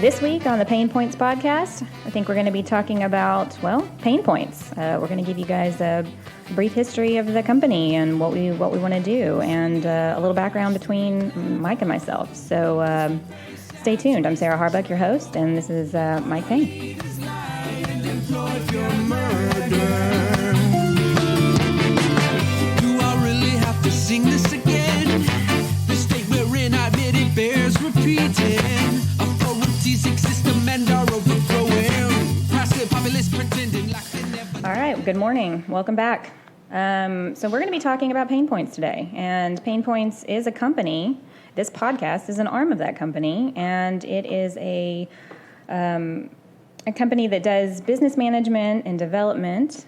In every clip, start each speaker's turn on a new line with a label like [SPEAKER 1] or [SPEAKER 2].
[SPEAKER 1] This week on the PaynePoints Podcast, I think we're going to be talking about, pain points. We're going to give you guys a brief history of the company and what we want to do, and a little background between Mike and myself. So stay tuned. I'm Sarah Harbuck, your host, and this is Mike Payne.
[SPEAKER 2] Sing this again. The state we're in, I admit it bears repeating. Authorities exist, and are overgrowing. Passive populists pretending like they never.
[SPEAKER 1] All right, good morning. Welcome back. So we're going to be talking about PaynePoints today, and PaynePoints is a company. This podcast is an arm of that company, and it is a company that does business management and development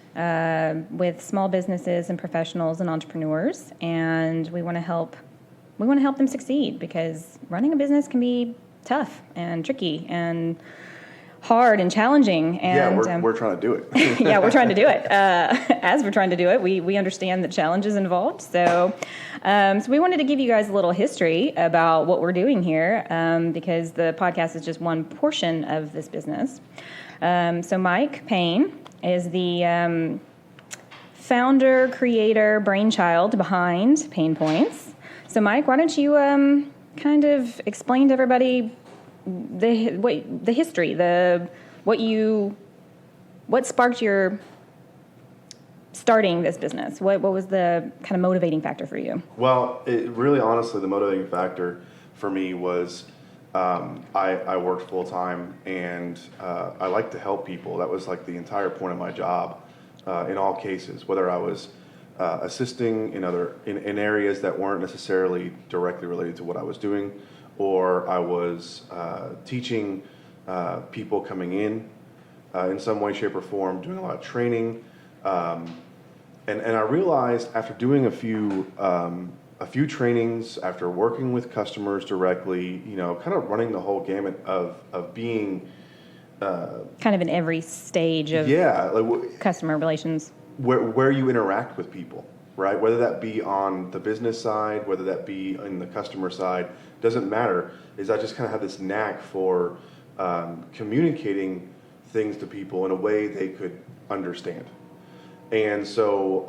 [SPEAKER 1] with small businesses and professionals and entrepreneurs, and we want to help them succeed, because running a business can be tough and tricky and hard and challenging. And
[SPEAKER 3] we're trying to do it.
[SPEAKER 1] Yeah, we're trying to do it. As we're trying to do it, we understand the challenges involved. So we wanted to give you guys a little history about what we're doing here, because the podcast is just one portion of this business. So Mike Payne is the founder, creator, brainchild behind PaynePoints. So Mike, why don't you kind of explain to everybody the history, what sparked your starting this business? What was the kind of motivating factor for you?
[SPEAKER 3] Well, honestly, the motivating factor for me was I worked full time, and I like to help people. That was like the entire point of my job in all cases, whether I was assisting in areas that weren't necessarily directly related to what I was doing, or I was teaching people coming in some way, shape, or form, doing a lot of training. And I realized after doing a few trainings, after working with customers directly, kind of running the whole gamut of being
[SPEAKER 1] kind of in every stage of customer relations,
[SPEAKER 3] where you interact with people, right? Whether that be on the business side, whether that be in the customer side, doesn't matter. Is I just kind of have this knack for communicating things to people in a way they could understand. And so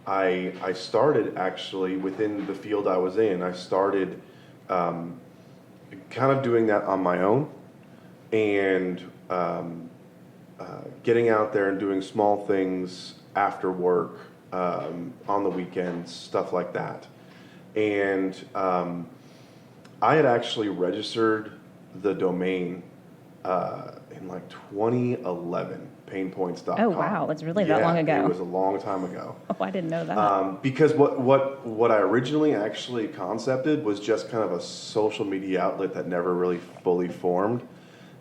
[SPEAKER 3] I started actually within the field I was in. I started kind of doing that on my own, and getting out there and doing small things after work, on the weekends, stuff like that. And I had actually registered the domain in like 2011, PaynePoints.com.
[SPEAKER 1] Oh, wow. It's really that long ago.
[SPEAKER 3] It was a long time ago.
[SPEAKER 1] Oh, I didn't know that.
[SPEAKER 3] Because what I originally actually concepted was just kind of a social media outlet that never really fully formed.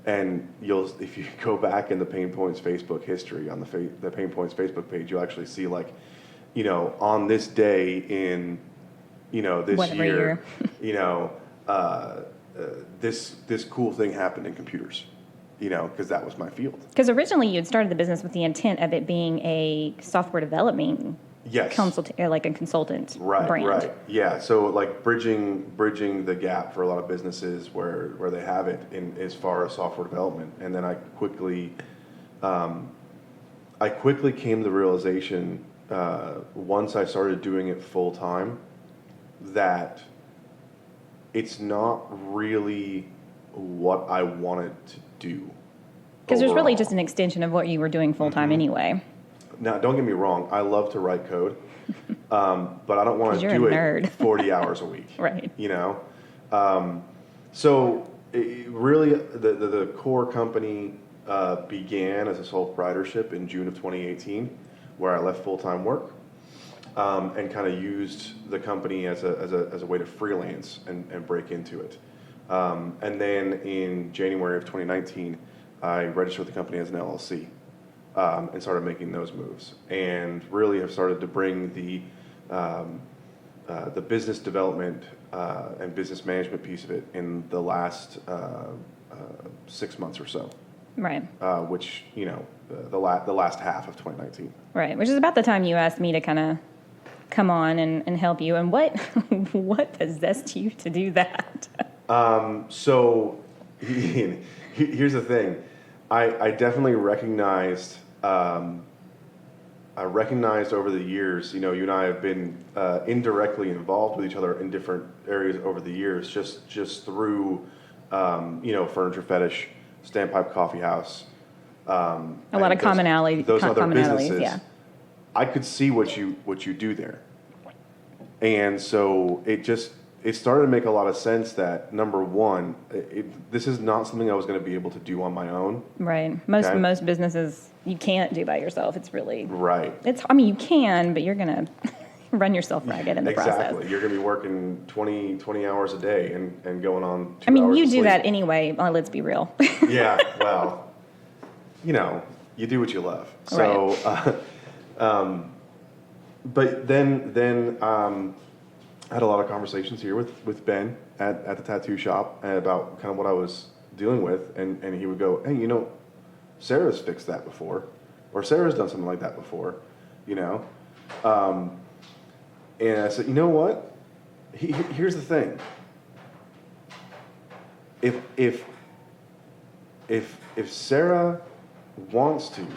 [SPEAKER 3] And if you go back in the PaynePoints Facebook history on the PaynePoints Facebook page, you'll actually see on this day in, this
[SPEAKER 1] whatever
[SPEAKER 3] year, this cool thing happened in computers, because that was my field.
[SPEAKER 1] Because originally you had started the business with the intent of it being a software development like a consultant brand.
[SPEAKER 3] Right. Yeah. So like bridging the gap for a lot of businesses where they have it in as far as software development. And then I quickly came to the realization once I started doing it full time that it's not really what I wanted to do.
[SPEAKER 1] Because there's really just an extension of what you were doing full time anyway.
[SPEAKER 3] Now, don't get me wrong. I love to write code, but I don't want to do it 40 hours a week.
[SPEAKER 1] Right.
[SPEAKER 3] So really, the core company began as a sole proprietorship in June of 2018, where I left full-time work and kind of used the company as a way to freelance and break into it. And then in January of 2019, I registered the company as an LLC. And started making those moves, and really have started to bring the business development and business management piece of it in the last 6 months or so.
[SPEAKER 1] Right.
[SPEAKER 3] Which the last half of 2019.
[SPEAKER 1] Right, which is about the time you asked me to kind of come on and help you. And what possessed you to do that?
[SPEAKER 3] So Here's the thing. I definitely recognized. I recognized over the years, you and I have been indirectly involved with each other in different areas over the years, just through, Furniture Fetish, Standpipe Coffee House.
[SPEAKER 1] A lot of commonality.
[SPEAKER 3] Those other
[SPEAKER 1] commonalities,
[SPEAKER 3] businesses.
[SPEAKER 1] yeah.
[SPEAKER 3] I could see what you do there, and so it started to make a lot of sense that, number one, this is not something I was going to be able to do on my own.
[SPEAKER 1] Right. Most businesses you can't do by yourself. It's really
[SPEAKER 3] right.
[SPEAKER 1] You can, but you're going to run yourself ragged in the process.
[SPEAKER 3] Exactly. You're going to be working 20 hours a day and going on 2 hours
[SPEAKER 1] you
[SPEAKER 3] of
[SPEAKER 1] do
[SPEAKER 3] sleep.
[SPEAKER 1] that anyway. Well, let's be real.
[SPEAKER 3] Yeah. Well, you do what you love. So, right. But then I had a lot of conversations here with Ben at the tattoo shop about kind of what I was dealing with, and he would go, hey, Sarah's fixed that before, or Sarah's done something like that before, and I said, you know what? Here's the thing. If Sarah wants to,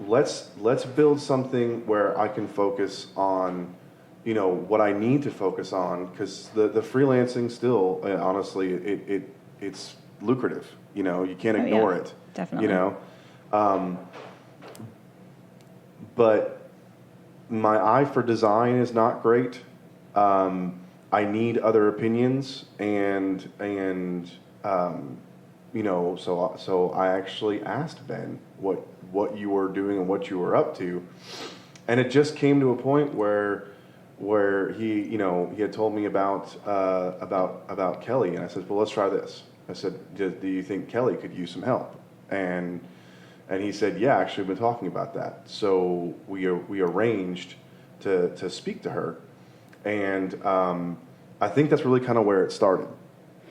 [SPEAKER 3] let's build something where I can focus on, what I need to focus on, because the freelancing still, honestly, it's lucrative. You can't ignore it.
[SPEAKER 1] Definitely.
[SPEAKER 3] But my eye for design is not great. I need other opinions, and so I actually asked Ben what you were doing and what you were up to, and it just came to a point where he had told me about Kelly, and I said, well, let's try this. I said, do you think Kelly could use some help? And he said, yeah, actually, we've been talking about that. So we arranged to speak to her, and I think that's really kind of where it started.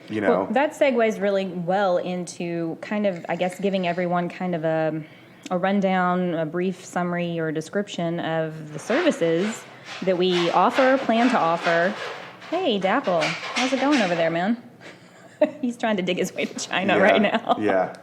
[SPEAKER 1] Well, that segues really well into kind of, I guess, giving everyone kind of a rundown, a brief summary or description of the services that we plan to offer. Hey, Dapple, how's it going over there, man? He's trying to dig his way to China right now.
[SPEAKER 3] Yeah.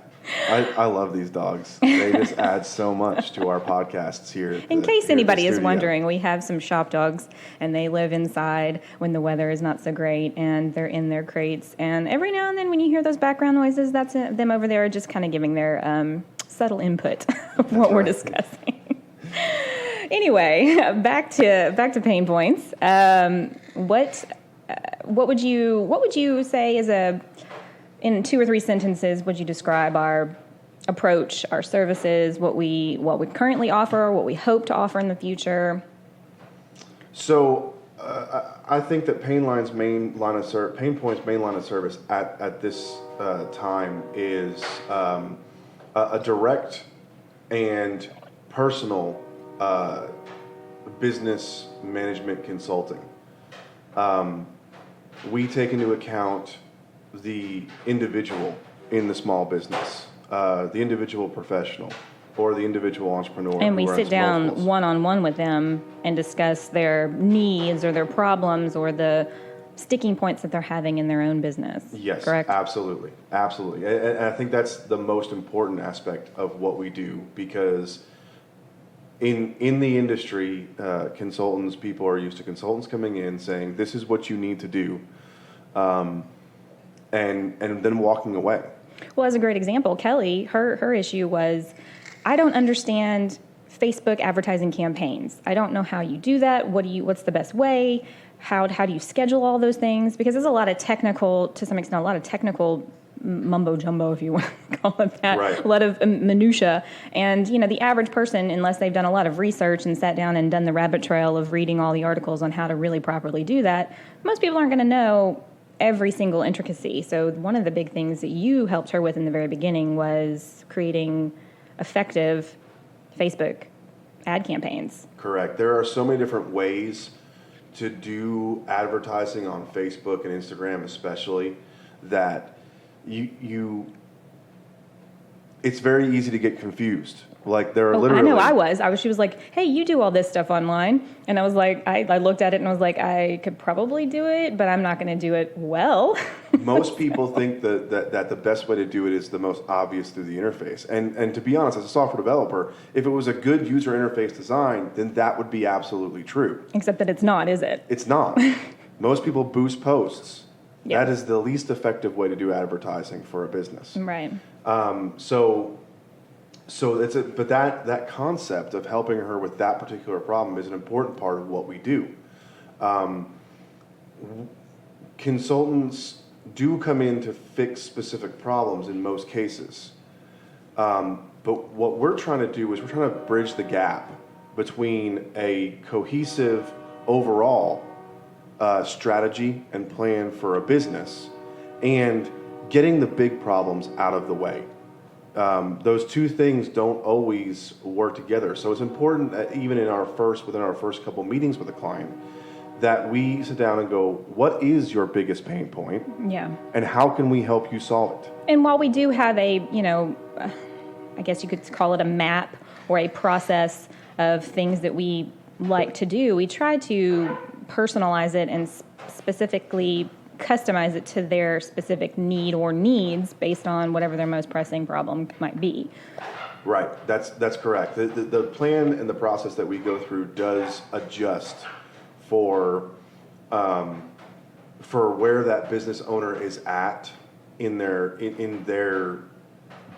[SPEAKER 3] I love these dogs. They just add so much to our podcasts here.
[SPEAKER 1] In case anybody is wondering, we have some shop dogs, and they live inside when the weather is not so great, and they're in their crates. And every now and then when you hear those background noises, that's them over there just kind of giving their subtle input of what we're discussing. Anyway, back to PaynePoints. What would you say in 2 or 3 sentences, would you describe our approach, our services, what we currently offer, what we hope to offer in the future?
[SPEAKER 3] So I think that PaynePoints' main line of service at this time is a direct and personal business management consulting. We take into account the individual in the small business, the individual professional, or the individual entrepreneur.
[SPEAKER 1] And we sit down one-on-one with them and discuss their needs or their problems or the sticking points that they're having in their own business.
[SPEAKER 3] Yes,
[SPEAKER 1] correct?
[SPEAKER 3] Absolutely. And I think that's the most important aspect of what we do, because in the industry, people are used to consultants coming in saying, this is what you need to do, and then walking away.
[SPEAKER 1] Well, as a great example, Kelly, her issue was, I don't understand Facebook advertising campaigns. I don't know how you do that. What's the best way? How do you schedule all those things? Because there's a lot of technical mumbo jumbo, if you want to call it that,
[SPEAKER 3] right.
[SPEAKER 1] A lot of minutia. And, the average person, unless they've done a lot of research and sat down and done the rabbit trail of reading all the articles on how to really properly do that, most people aren't going to know every single intricacy. So one of the big things that you helped her with in the very beginning was creating effective Facebook ad campaigns.
[SPEAKER 3] Correct. There are so many different ways to do advertising on Facebook and Instagram especially, that it's very easy to get confused. Like there are
[SPEAKER 1] Oh,
[SPEAKER 3] literally.
[SPEAKER 1] I know I was. She was like, hey, you do all this stuff online. And I was like, I looked at it and I was like, I could probably do it, but I'm not going to do it well.
[SPEAKER 3] Most people think that the best way to do it is the most obvious through the interface. And to be honest, as a software developer, if it was a good user interface design, then that would be absolutely true.
[SPEAKER 1] Except that it's not, is it?
[SPEAKER 3] It's not. Most people boost posts.
[SPEAKER 1] Yep.
[SPEAKER 3] That is the least effective way to do advertising for a business.
[SPEAKER 1] Right.
[SPEAKER 3] So but that concept of helping her with that particular problem is an important part of what we do. Consultants do come in to fix specific problems in most cases. But what we're trying to do is we're trying to bridge the gap between a cohesive overall strategy and plan for a business and getting the big problems out of the way. Those two things don't always work together. So it's important that even within our first couple meetings with a client, that we sit down and go, what is your biggest pain point?
[SPEAKER 1] Yeah.
[SPEAKER 3] And how can we help you solve it?
[SPEAKER 1] And while we do have I guess you could call it a map or a process of things that we like to do, we try to personalize it and specifically customize it to their specific need or needs based on whatever their most pressing problem might be.
[SPEAKER 3] Right, that's correct. The plan and the process that we go through does adjust for where that business owner is at in their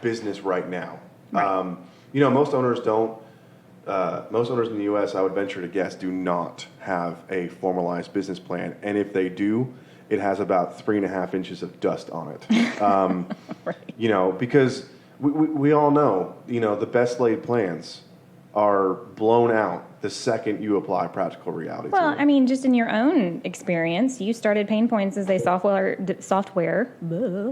[SPEAKER 3] business right now.
[SPEAKER 1] Right.
[SPEAKER 3] Most owners don't. Most owners in the U.S., I would venture to guess, do not have a formalized business plan, and if they do, it has about 3.5 inches of dust on it.
[SPEAKER 1] Right.
[SPEAKER 3] Because we all know, the best laid plans are blown out the second you apply practical reality
[SPEAKER 1] Well,
[SPEAKER 3] to it.
[SPEAKER 1] I mean, just in your own experience, you started PaynePoints as a software,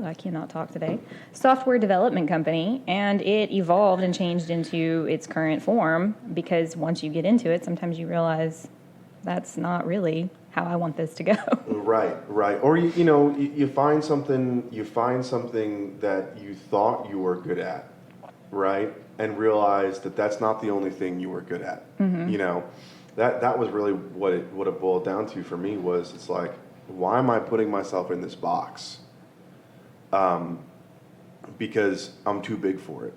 [SPEAKER 1] I cannot talk today, software development company, and it evolved and changed into its current form because once you get into it, sometimes you realize that's not really how I want this to go.
[SPEAKER 3] Right. Or you find something that you thought you were good at, right? And realize that that's not the only thing you were good at. Mm-hmm. That was really what it boiled down to for me was it's like, why am I putting myself in this box? Because I'm too big for it,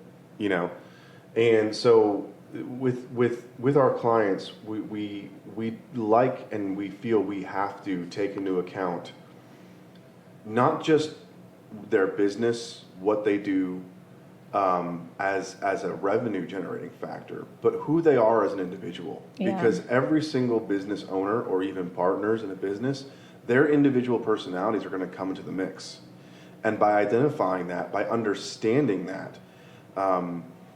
[SPEAKER 3] And so with our clients, we like and we feel we have to take into account not just their business, what they do, as a revenue generating factor, but who they are as an individual.
[SPEAKER 1] Yeah.
[SPEAKER 3] Because every single business owner or even partners in a business, their individual personalities are going to come into the mix. And by identifying that, by understanding that,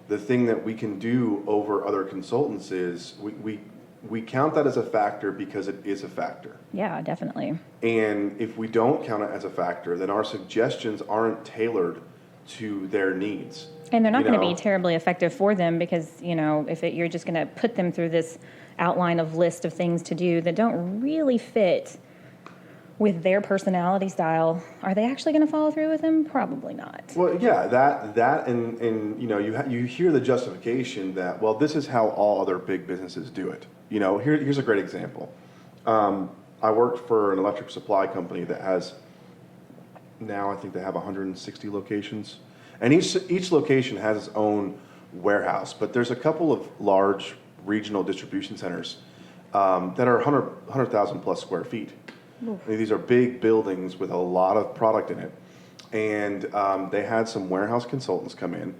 [SPEAKER 3] the thing that we can do over other consultants is we count that as a factor because it is a factor.
[SPEAKER 1] Yeah, definitely.
[SPEAKER 3] And if we don't count it as a factor, then our suggestions aren't tailored to their needs.
[SPEAKER 1] And they're not going to be terribly effective for them because, you're just going to put them through this outline of list of things to do that don't really fit with their personality style. Are they actually going to follow through with them? Probably not.
[SPEAKER 3] Well, yeah, that and you hear the justification that, well, this is how all other big businesses do it. Here's a great example. I worked for an electric supply company that has now I think they have 160 locations, and each location has its own warehouse. But there's a couple of large regional distribution centers that are 100,000 plus square feet. These are big buildings with a lot of product in it. And they had some warehouse consultants come in,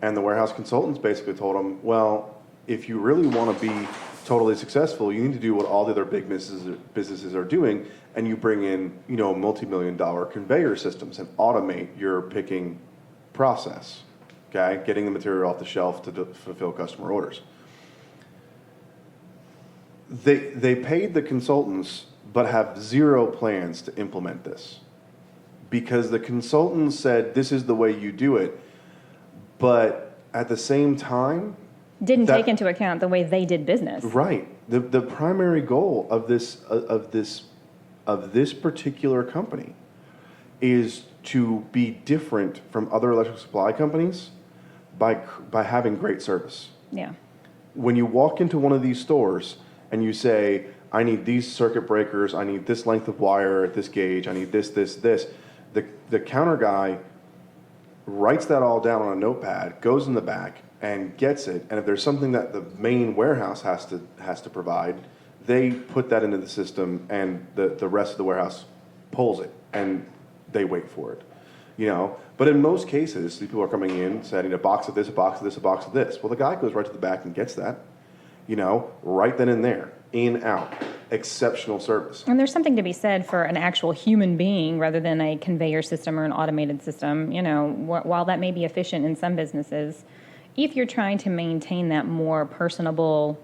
[SPEAKER 3] and the warehouse consultants basically told them, well, if you really want to be totally successful, you need to do what all the other big businesses are doing, and you bring in, multi-million-dollar conveyor systems and automate your picking process, okay, getting the material off the shelf to fulfill customer orders. They paid the consultants but have zero plans to implement this because the consultants said this is the way you do it, but at the same time
[SPEAKER 1] didn't take into account the way they did business.
[SPEAKER 3] Right. The primary goal of this particular company is to be different from other electric supply companies by having great service.
[SPEAKER 1] Yeah.
[SPEAKER 3] When you walk into one of these stores and you say, I need these circuit breakers, I need this length of wire at this gauge, I need this, the counter guy writes that all down on a notepad, goes in the back and gets it, and if there's something that the main warehouse has to provide, they put that into the system, and the rest of the warehouse pulls it, and they wait for it. But in most cases, these people are coming in saying, I need a box of this, a box of this, a box of this. Well, the guy goes right to the back and gets that, right then and there, in, out. Exceptional service.
[SPEAKER 1] And there's something to be said for an actual human being rather than a conveyor system or an automated system. While that may be efficient in some businesses, if you're trying to maintain that more personable,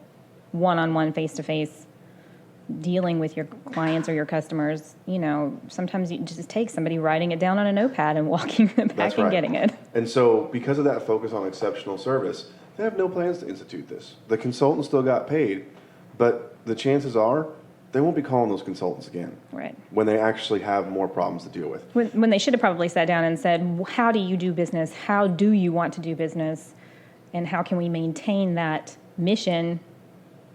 [SPEAKER 1] one-on-one, face-to-face dealing with your clients or your customers, sometimes you just take somebody writing it down on a notepad and walking in the back and getting it.
[SPEAKER 3] And so because of that focus on exceptional service, they have no plans to institute this. The consultant still got paid, but the chances are they won't be calling those consultants again.
[SPEAKER 1] Right.
[SPEAKER 3] When they actually have more problems to deal with.
[SPEAKER 1] When they should have probably sat down and said, how do you do business? How do you want to do business? And how can we maintain that mission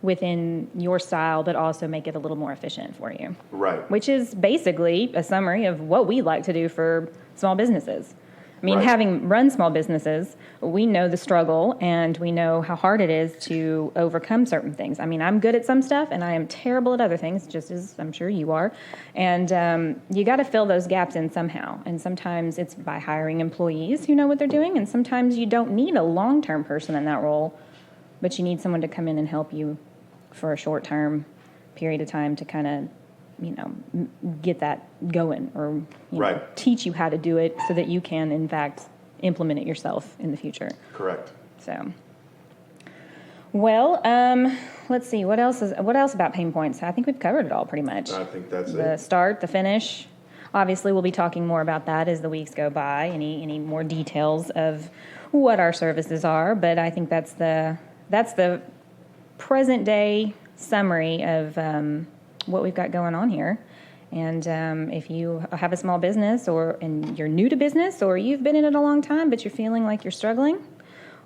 [SPEAKER 1] within your style, but also make it a little more efficient for you?
[SPEAKER 3] Right.
[SPEAKER 1] Which is basically a summary of what we like to do for small businesses. I mean,
[SPEAKER 3] Right.
[SPEAKER 1] Having run small businesses, we know the struggle and we know how hard it is to overcome certain things. I mean, I'm good at some stuff and I am terrible at other things, just as I'm sure you are. And you got to fill those gaps in somehow. And sometimes it's by hiring employees who know what they're doing. And sometimes you don't need a long-term person in that role, but you need someone to come in and help you for a short-term period of time to kind of, get that going or
[SPEAKER 3] Right.
[SPEAKER 1] teach you how to do it so that you can, in fact, implement it yourself in the future.
[SPEAKER 3] Correct.
[SPEAKER 1] So, well, let's see. What else about PaynePoints? I think we've covered it all pretty much.
[SPEAKER 3] I think that's
[SPEAKER 1] The
[SPEAKER 3] it.
[SPEAKER 1] start, the finish. Obviously, we'll be talking more about that as the weeks go by. Any more details of what our services are, but I think that's the present day summary of what we've got going on here. And if you have a small business and you're new to business or you've been in it a long time but you're feeling like you're struggling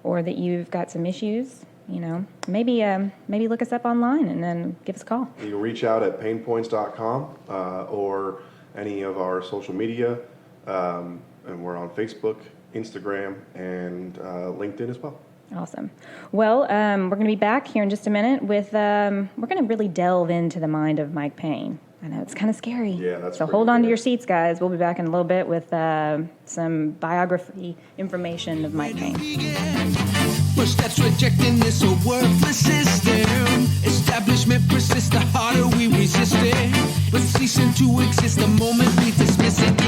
[SPEAKER 1] or that you've got some issues, maybe look us up online and then give us a call.
[SPEAKER 3] You can reach out at PaynePoints.com or any of our social media, and we're on Facebook, Instagram, and LinkedIn as well.
[SPEAKER 1] Awesome. Well, we're going to be back here in just a minute with, we're going to really delve into the mind of Mike Payne. I know it's kind of scary.
[SPEAKER 3] Yeah, that's
[SPEAKER 1] So
[SPEAKER 3] pretty
[SPEAKER 1] hold on to
[SPEAKER 3] good.
[SPEAKER 1] your seats, guys. We'll be back in a little bit with some biography information of Mike Payne.
[SPEAKER 2] First steps rejecting this old worthless system. Establishment persists, the harder we resist it. But ceasing to exist the moment we dismiss it.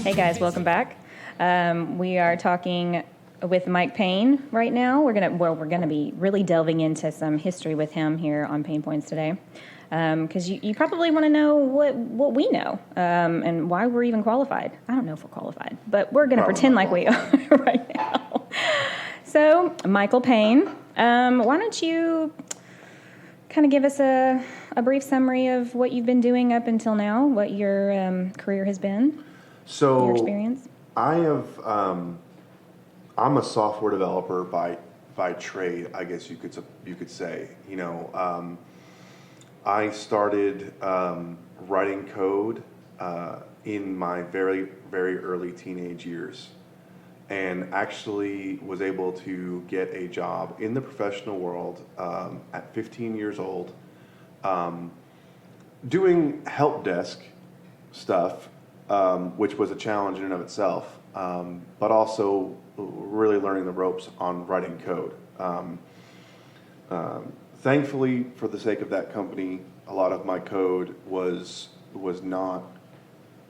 [SPEAKER 1] Hey guys, welcome back. We are talking with Mike Payne right now. We're gonna be really delving into some history with him here on PaynePoints today, because you probably want to know what we know and why we're even qualified. I don't know if we're qualified, but we're gonna pretend like we are right now. So, Michael Payne, why don't you kind of give us a brief summary of what you've been doing up until now, what your career has been,
[SPEAKER 3] So
[SPEAKER 1] your experience?
[SPEAKER 3] I'm a software developer by trade, I guess you could say. I started writing code in my very, very early teenage years, and actually was able to get a job in the professional world at 15 years old, doing help desk stuff, which was a challenge in and of itself, but also really learning the ropes on writing code. Thankfully, for the sake of that company, a lot of my code was not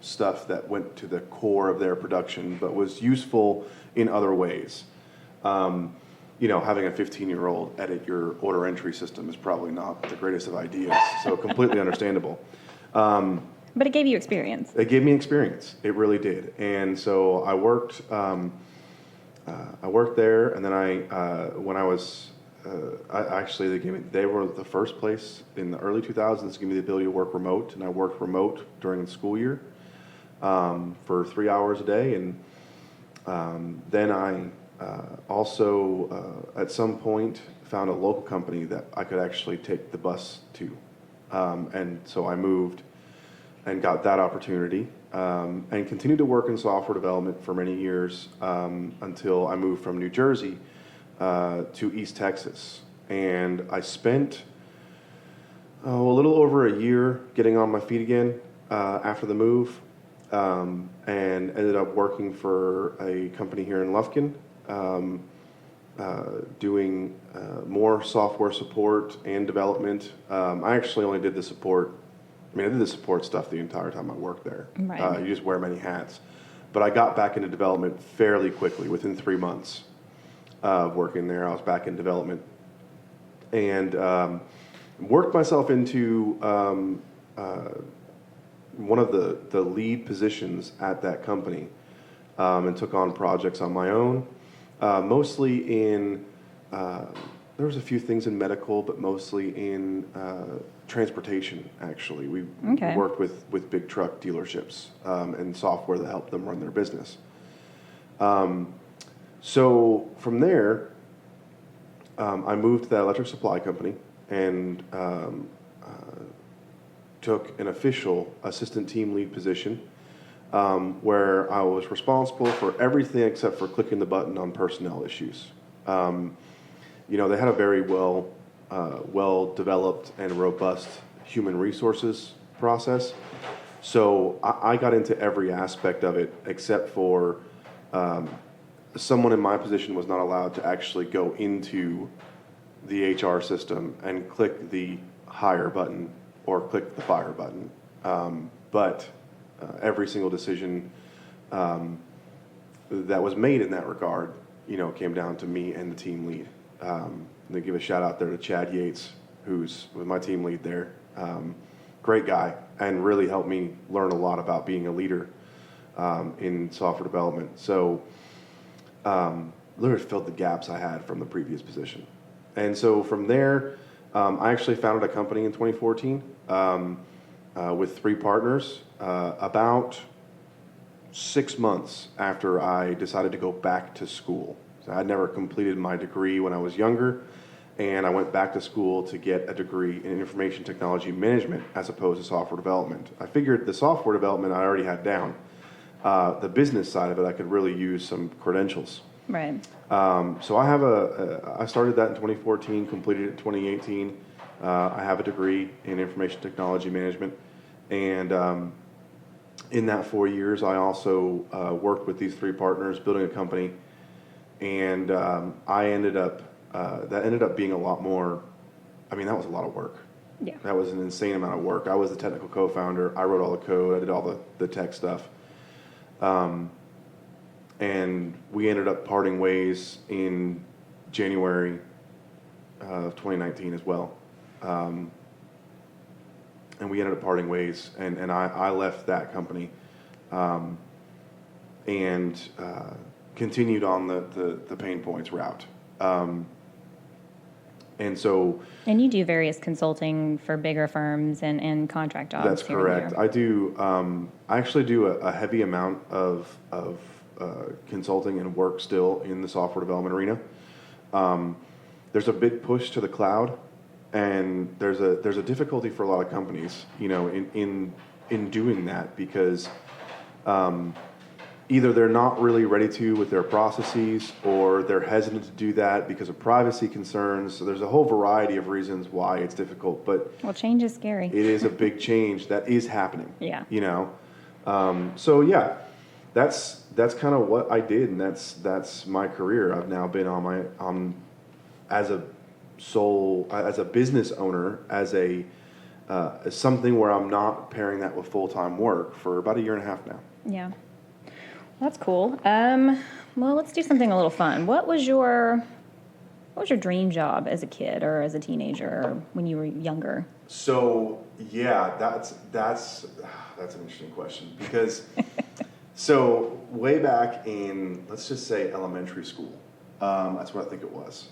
[SPEAKER 3] stuff that went to the core of their production, but was useful in other ways. Having a 15-year-old edit your order entry system is probably not the greatest of ideas, so completely understandable.
[SPEAKER 1] But it gave you experience.
[SPEAKER 3] It gave me experience. It really did. And so I worked there, and then they were the first place in the early 2000s to give me the ability to work remote, and I worked remote during the school year for 3 hours a day, and then I also, at some point, found a local company that I could actually take the bus to. And so I moved and got that opportunity, and continued to work in software development for many years, until I moved from New Jersey to East Texas. And I spent a little over a year getting on my feet again after the move, and ended up working for a company here in Lufkin, doing more software support and development. I actually only did the support. I did the support stuff the entire time I worked there.
[SPEAKER 1] Right.
[SPEAKER 3] You just wear many hats. But I got back into development fairly quickly. Within 3 months of working there, I was back in development. And worked myself into one of the lead positions at that company, and took on projects on my own, mostly in, there was a few things in medical, but mostly in transportation, actually. We worked with big truck dealerships, and software that helped them run their business. So from there, I moved to that electric supply company and took an official assistant team lead position, where I was responsible for everything except for clicking the button on personnel issues. They had a very well developed and robust human resources process. So I got into every aspect of it except for someone in my position was not allowed to actually go into the HR system and click the hire button or click the fire button. But every single decision that was made in that regard, came down to me and the team lead. They give a shout out there to Chad Yates, who's my team lead there. Great guy, and really helped me learn a lot about being a leader in software development. So literally filled the gaps I had from the previous position. And so from there, I actually founded a company in 2014 with 3 partners about 6 months after I decided to go back to school. So I'd never completed my degree when I was younger, and I went back to school to get a degree in information technology management as opposed to software development. I figured the software development I already had down. The business side of it, I could really use some credentials.
[SPEAKER 1] Right.
[SPEAKER 3] So I started that in 2014, completed it in 2018. I have a degree in information technology management, and in that 4 years, I also worked with these 3 partners building a company, and I ended up being a lot more. That was a lot of work.
[SPEAKER 1] Yeah.
[SPEAKER 3] That was an insane amount of work. I was the technical co-founder. I wrote all the code. I did all the tech stuff. And we ended up parting ways in January of 2019 as well. And we ended up parting ways, and I left that company and continued on the PaynePoints route. And
[SPEAKER 1] you do various consulting for bigger firms and contract jobs.
[SPEAKER 3] That's correct. I do. I actually do a heavy amount of consulting and work still in the software development arena. There's a big push to the cloud, and there's a difficulty for a lot of companies, in doing that because either they're not really ready to with their processes, or they're hesitant to do that because of privacy concerns. So there's a whole variety of reasons why it's difficult. But
[SPEAKER 1] change is scary.
[SPEAKER 3] It is a big change that is happening.
[SPEAKER 1] Yeah.
[SPEAKER 3] So yeah, that's kind of what I did, and that's my career. I've now been as a business owner, as something where I'm not pairing that with full-time work for about a year and a half now.
[SPEAKER 1] Yeah. That's cool. Well, let's do something a little fun. What was your dream job as a kid or as a teenager or when you were younger?
[SPEAKER 3] So yeah, that's an interesting question because so way back in, let's just say, elementary school, that's what I think it was.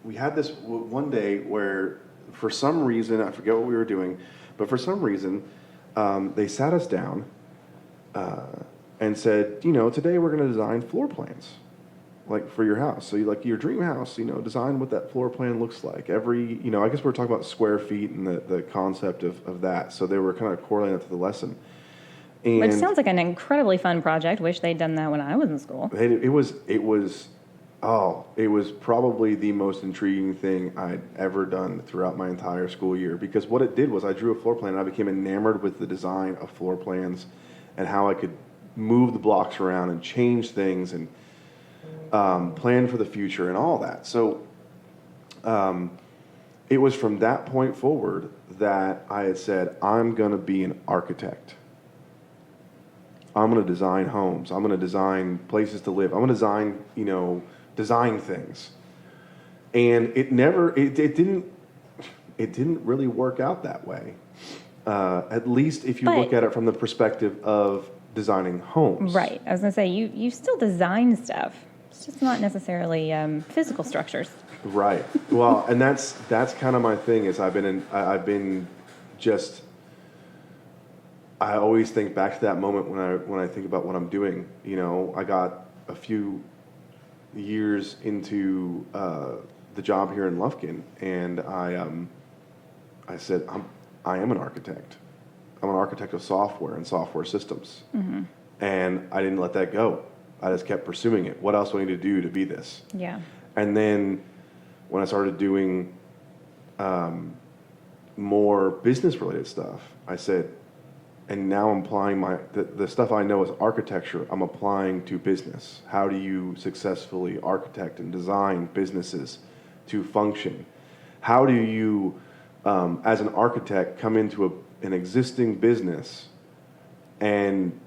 [SPEAKER 3] We had this one day where, for some reason, I forget what we were doing, but for some reason, they sat us down and said, today we're going to design floor plans, like for your house. So like your dream house, design what that floor plan looks like. I guess we're talking about square feet and the concept of that. So they were kind of correlating that to the lesson. And
[SPEAKER 1] Which sounds like an incredibly fun project. Wish they'd done that when I was in school.
[SPEAKER 3] it was probably the most intriguing thing I'd ever done throughout my entire school year, because what it did was I drew a floor plan and I became enamored with the design of floor plans and how I could move the blocks around and change things and plan for the future and all that. So it was from that point forward that I had said, I'm going to be an architect. I'm going to design homes. I'm going to design places to live. I'm going to design things. And it didn't really work out that way. At least if you look at it from the perspective of designing homes.
[SPEAKER 1] Right. I was going to say, you still design stuff. It's just not necessarily physical structures.
[SPEAKER 3] Right. Well, and that's kind of my thing is I always think back to that moment when I think about what I'm doing. I got a few years into the job here in Lufkin, and I said I am an architect. I'm an architect of software and software systems, and I didn't let that go. I just kept pursuing it. What else do I need to do to be this?
[SPEAKER 1] Yeah. And
[SPEAKER 3] then when I started doing more business-related stuff, I said, and now I'm applying the stuff I know as architecture, I'm applying to business. How do you successfully architect and design businesses to function? How do you, as an architect, come into an existing business and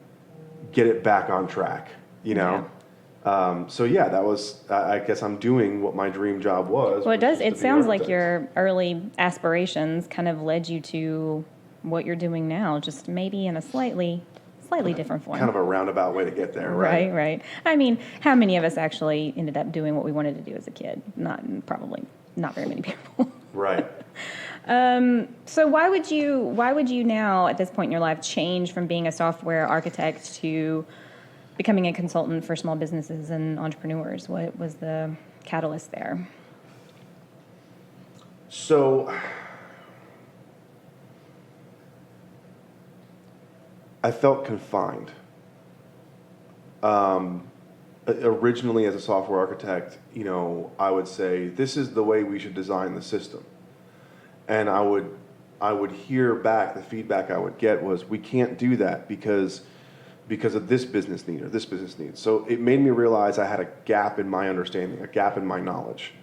[SPEAKER 3] get it back on track, Yeah. That was, I guess I'm doing what my dream job was.
[SPEAKER 1] Well, it sounds like your early aspirations kind of led you to what you're doing now, just maybe in a slightly different form.
[SPEAKER 3] Kind of a roundabout way to get there, right?
[SPEAKER 1] Right. I mean, how many of us actually ended up doing what we wanted to do as a kid? Probably not very many people.
[SPEAKER 3] Right.
[SPEAKER 1] So why would you now, at this point in your life, change from being a software architect to becoming a consultant for small businesses and entrepreneurs? What was the catalyst there?
[SPEAKER 3] So I felt confined. Originally, as a software architect, I would say, this is the way we should design the system. And I would hear back, the feedback I would get was, we can't do that because of this business need or this business need. So it made me realize I had a gap in my understanding, a gap in my knowledge.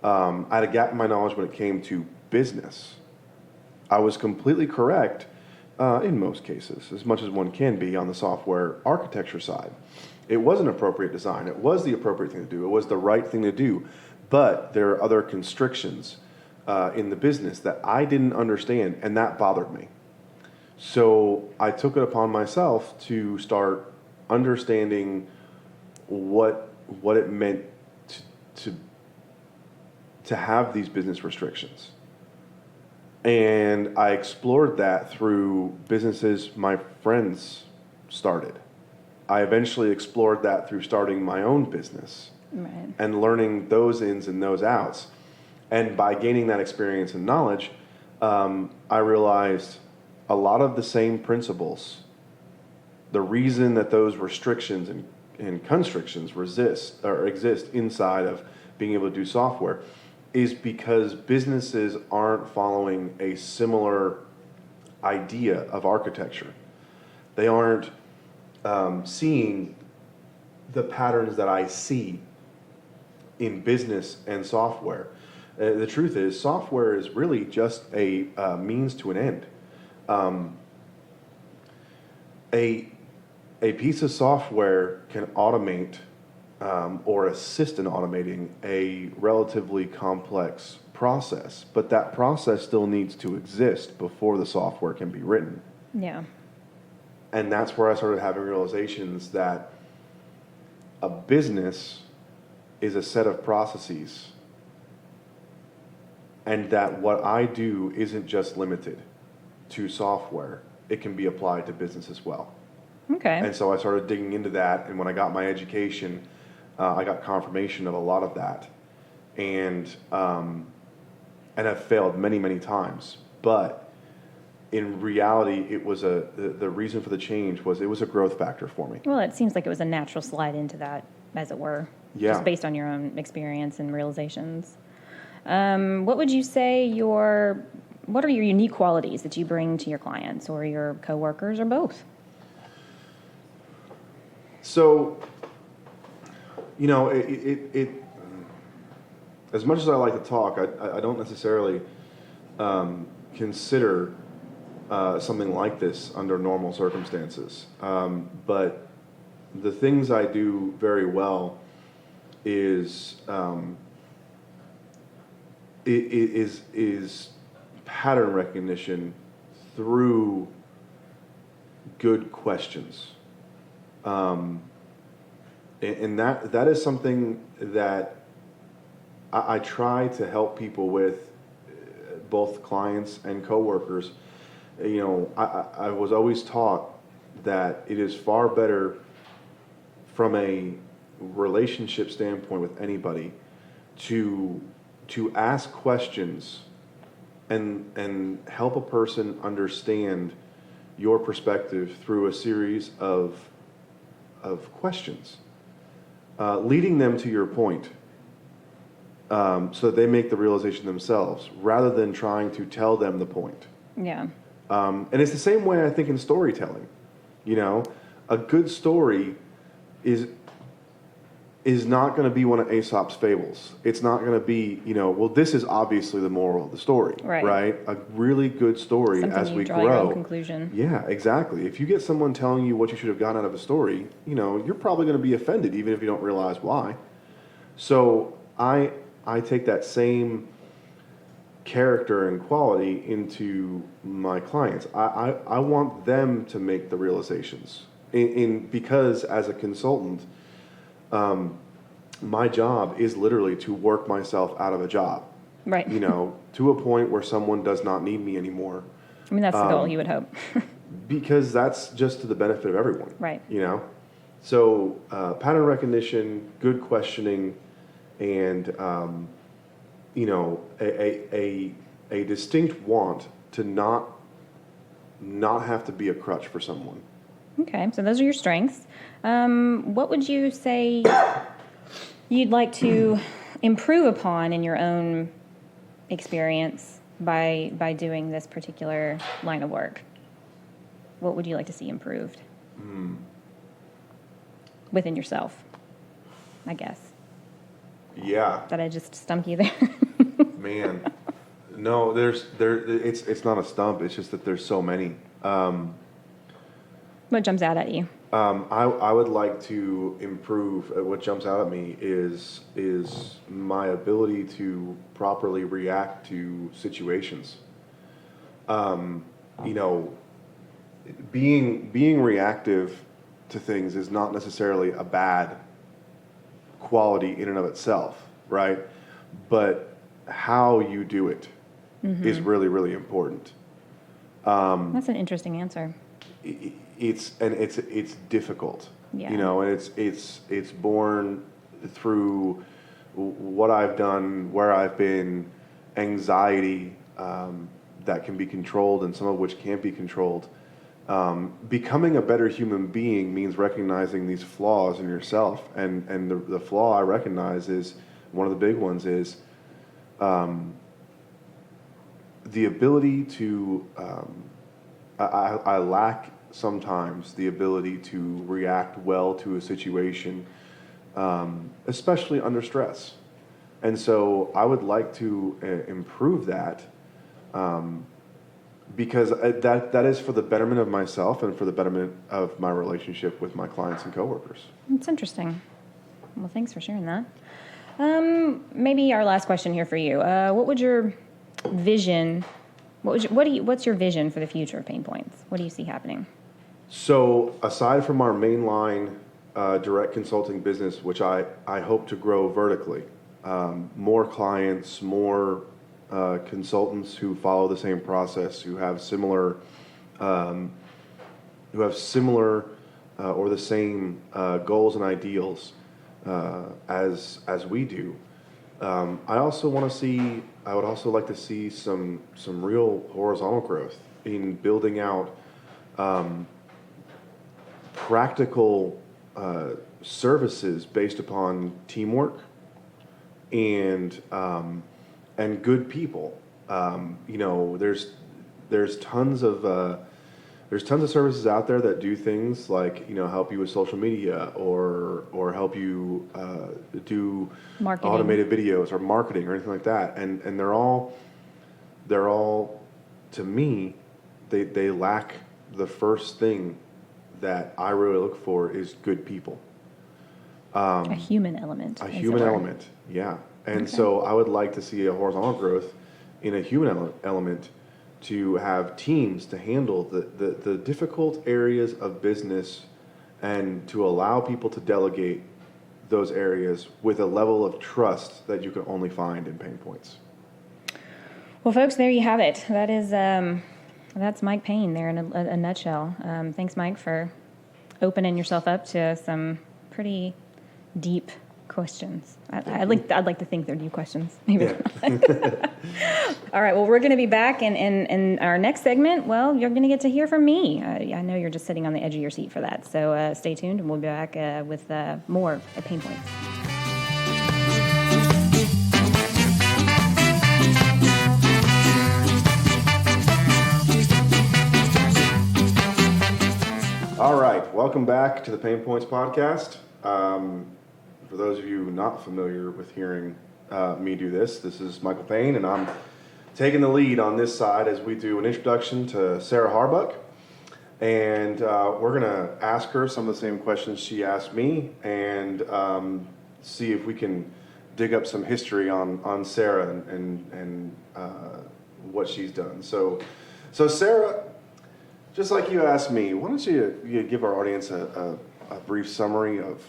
[SPEAKER 3] I had a gap in my knowledge when it came to business. I was completely correct in most cases, as much as one can be on the software architecture side. It was an appropriate design. It was the appropriate thing to do. It was the right thing to do. But there are other constrictions in the business that I didn't understand, and that bothered me. So I took it upon myself to start understanding what it meant to have these business restrictions. And I explored that through businesses my friends started. I eventually explored that through starting my own business, right, and learning those ins and those outs. And by gaining that experience and knowledge, I realized a lot of the same principles. The reason that those restrictions and constrictions exist inside of being able to do software is because businesses aren't following a similar idea of architecture. They aren't seeing the patterns that I see in business and software. The truth is, software is really just a means to an end. A piece of software can automate or assist in automating a relatively complex process, but that process still needs to exist before the software can be written.
[SPEAKER 1] Yeah.
[SPEAKER 3] And that's where I started having realizations that a business is a set of processes, and that what I do isn't just limited to software. It can be applied to business as well.
[SPEAKER 1] Okay.
[SPEAKER 3] And so I started digging into that. And when I got my education, I got confirmation of a lot of that. And I've failed many, many times. But in reality, it was the reason for the change was it was a growth factor for me.
[SPEAKER 1] Well, it seems like it was a natural slide into that, as it were.
[SPEAKER 3] Yeah.
[SPEAKER 1] Just based on your own experience and realizations. What would you say what are your unique qualities that you bring to your clients or your coworkers or both?
[SPEAKER 3] So, it as much as I like to talk, I don't necessarily consider something like this under normal circumstances. But the things I do very well is pattern recognition through good questions. And that is something that I try to help people with, both clients and coworkers. I was always taught that it is far better from a relationship standpoint with anybody to ask questions and help a person understand your perspective through a series of questions, leading them to your point, so that they make the realization themselves rather than trying to tell them the point.
[SPEAKER 1] Yeah.
[SPEAKER 3] And it's the same way I think in storytelling. A good story is not going to be one of Aesop's fables. It's not going to be, well, this is obviously the moral of the story, right? A really good story
[SPEAKER 1] Something
[SPEAKER 3] as
[SPEAKER 1] you
[SPEAKER 3] we
[SPEAKER 1] draw
[SPEAKER 3] grow.
[SPEAKER 1] your own conclusion.
[SPEAKER 3] Yeah, exactly. If you get someone telling you what you should have gotten out of a story, you're probably going to be offended even if you don't realize why. So I take that same character and quality into my clients. I want them to make the realizations because as a consultant, my job is literally to work myself out of a job.
[SPEAKER 1] Right.
[SPEAKER 3] To a point where someone does not need me anymore.
[SPEAKER 1] I mean, that's the goal, you would hope.
[SPEAKER 3] Because that's just to the benefit of everyone.
[SPEAKER 1] Right.
[SPEAKER 3] So pattern recognition, good questioning, and a distinct want to not have to be a crutch for someone.
[SPEAKER 1] Okay, so those are your strengths. What would you say you'd like to improve upon in your own experience by doing this particular line of work? What would you like to see improved within yourself, I guess?
[SPEAKER 3] Yeah.
[SPEAKER 1] That I just stumped you there.
[SPEAKER 3] Man. No, it's not a stump. It's just that there's so many.
[SPEAKER 1] What jumps out at you?
[SPEAKER 3] I would like to improve. What jumps out at me is my ability to properly react to situations. Being reactive to things is not necessarily a bad quality in and of itself, right? But how you do it is really, really important.
[SPEAKER 1] That's an interesting answer.
[SPEAKER 3] It's difficult,
[SPEAKER 1] Yeah.
[SPEAKER 3] and it's born through what I've done, where I've been, anxiety that can be controlled and some of which can't be controlled. Becoming a better human being means recognizing these flaws in yourself, and the flaw I recognize is one of the big ones is the ability to I lack sometimes the ability to react well to a situation, especially under stress. And so I would like to improve that, because that is for the betterment of myself and for the betterment of my relationship with my clients and coworkers.
[SPEAKER 1] That's interesting. Well, thanks for sharing that. Maybe our last question here for you. What would your vision? What's your vision for the future of PaynePoints? What do you see happening?
[SPEAKER 3] So aside from our mainline direct consulting business, which I hope to grow vertically, more clients, more consultants who follow the same process, who have similar or the same goals and ideals as we do. I would also like to see some real horizontal growth in building out practical services based upon teamwork and good people. There's tons of services out there that do things like help you with social media or help you do
[SPEAKER 1] Marketing.
[SPEAKER 3] automated videos or marketing or anything like that, and they're all to me they lack the first thing that I really look for is good people.
[SPEAKER 1] A human element.
[SPEAKER 3] A human element, yeah. And so I would like to see a horizontal growth in a human element to have teams to handle the difficult areas of business and to allow people to delegate those areas with a level of trust that you can only find in PaynePoints.
[SPEAKER 1] Well, folks, there you have it. That is that's Mike Payne there in a nutshell. Thanks, Mike, for opening yourself up to some pretty deep questions. I'd like to think they're deep questions. Maybe.
[SPEAKER 3] Yeah.
[SPEAKER 1] All right. Well, we're going to be back in our next segment. Well, you're going to get to hear from me. I know you're just sitting on the edge of your seat for that. So stay tuned, and we'll be back with more at PaynePoints.
[SPEAKER 3] All right. Welcome back to the PaynePoints Podcast. For those of you not familiar with hearing me do this is Michael Payne, and I'm taking the lead on this side as we do an introduction to Sarah Harbuck. And we're going to ask her some of the same questions she asked me and see if we can dig up some history on Sarah and what she's done. So Sarah, just like you asked me, why don't you give our audience a brief summary of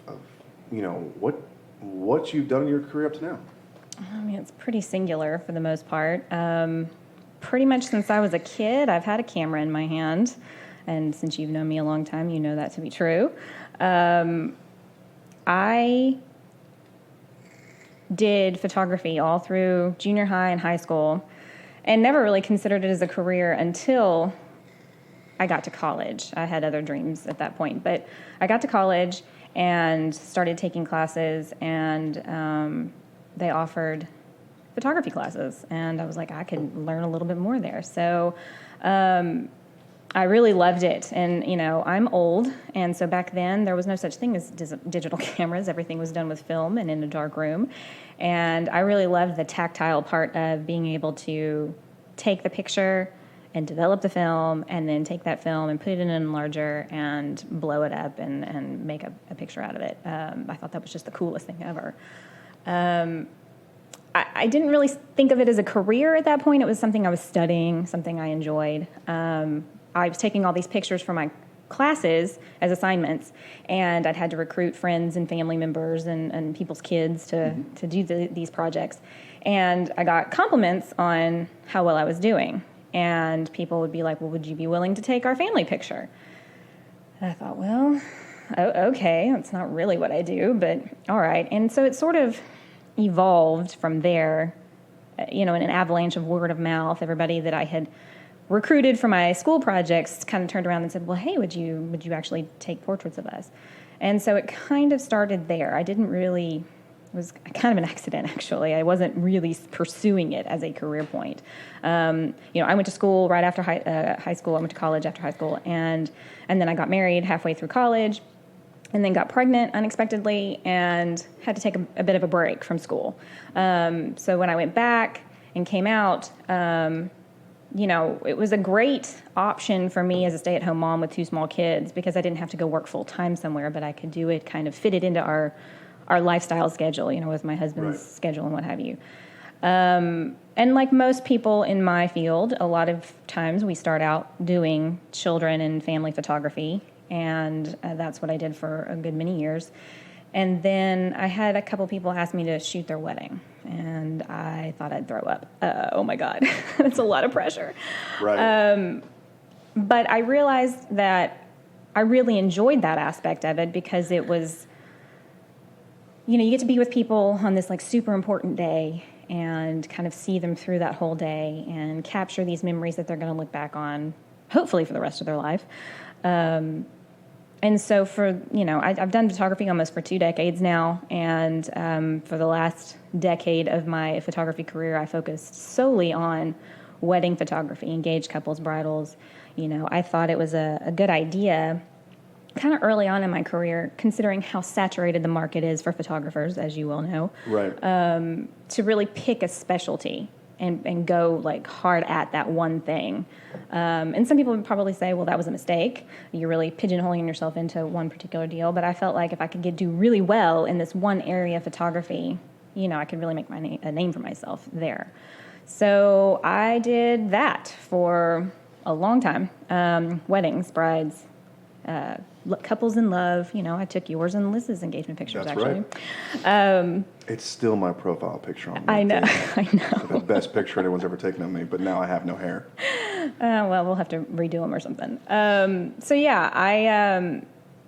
[SPEAKER 3] what you've done in your career up to now?
[SPEAKER 1] I mean, it's pretty singular for the most part. Pretty much since I was a kid, I've had a camera in my hand. And since you've known me a long time, you know that to be true. I did photography all through junior high and high school and never really considered it as a career until I got to college. I had other dreams at that point. But I got to college and started taking classes, and they offered photography classes, and I was like, I could learn a little bit more there. So I really loved it, and I'm old, and so back then there was no such thing as digital cameras. Everything was done with film and in a dark room, and I really loved the tactile part of being able to take the picture and develop the film, and then take that film and put it in an enlarger and blow it up and make a picture out of it. I thought that was just the coolest thing ever. I didn't really think of it as a career at that point. It was something I was studying, something I enjoyed. I was taking all these pictures for my classes as assignments, and I'd had to recruit friends and family members and people's kids to do these projects. And I got compliments on how well I was doing. And people would be like, well, would you be willing to take our family picture? And I thought, well, okay, that's not really what I do, but all right. And so it sort of evolved from there, in an avalanche of word of mouth. Everybody that I had recruited for my school projects kind of turned around and said, well, hey, would you actually take portraits of us? And so it kind of started there. It was kind of an accident, actually. I wasn't really pursuing it as a career point. I went to school right after high school. I went to college after high school, and then I got married halfway through college, and then got pregnant unexpectedly and had to take a bit of a break from school. So when I went back and came out, it was a great option for me as a stay-at-home mom with two small kids because I didn't have to go work full-time somewhere, but I could do it, kind of fit it into our lifestyle schedule, with my husband's schedule and what have you. And like most people in my field, a lot of times we start out doing children and family photography, and that's what I did for a good many years. And then I had a couple people ask me to shoot their wedding, and I thought I'd throw up. Oh my God, that's a lot of pressure.
[SPEAKER 3] Right.
[SPEAKER 1] But I realized that I really enjoyed that aspect of it because it was, you get to be with people on this like super important day and kind of see them through that whole day and capture these memories that they're going to look back on, hopefully for the rest of their life. And so I've done photography almost for 2 decades now. And for the last decade of my photography career, I focused solely on wedding photography, engaged couples, bridals. I thought it was a good idea kind of early on in my career, considering how saturated the market is for photographers, as you well know,
[SPEAKER 3] right?
[SPEAKER 1] To really pick a specialty and go like hard at that one thing. And some people would probably say, well, that was a mistake. You're really pigeonholing yourself into one particular deal. But I felt like if I could do really well in this one area of photography, I could really make a name for myself there. So I did that for a long time. Weddings, brides, couples in love. I took yours and Liz's engagement pictures.
[SPEAKER 3] That's
[SPEAKER 1] actually.
[SPEAKER 3] Right. It's still my profile picture on LinkedIn.
[SPEAKER 1] I know.
[SPEAKER 3] The best picture anyone's ever taken of me, but now I have no hair.
[SPEAKER 1] Well, we'll have to redo them or something.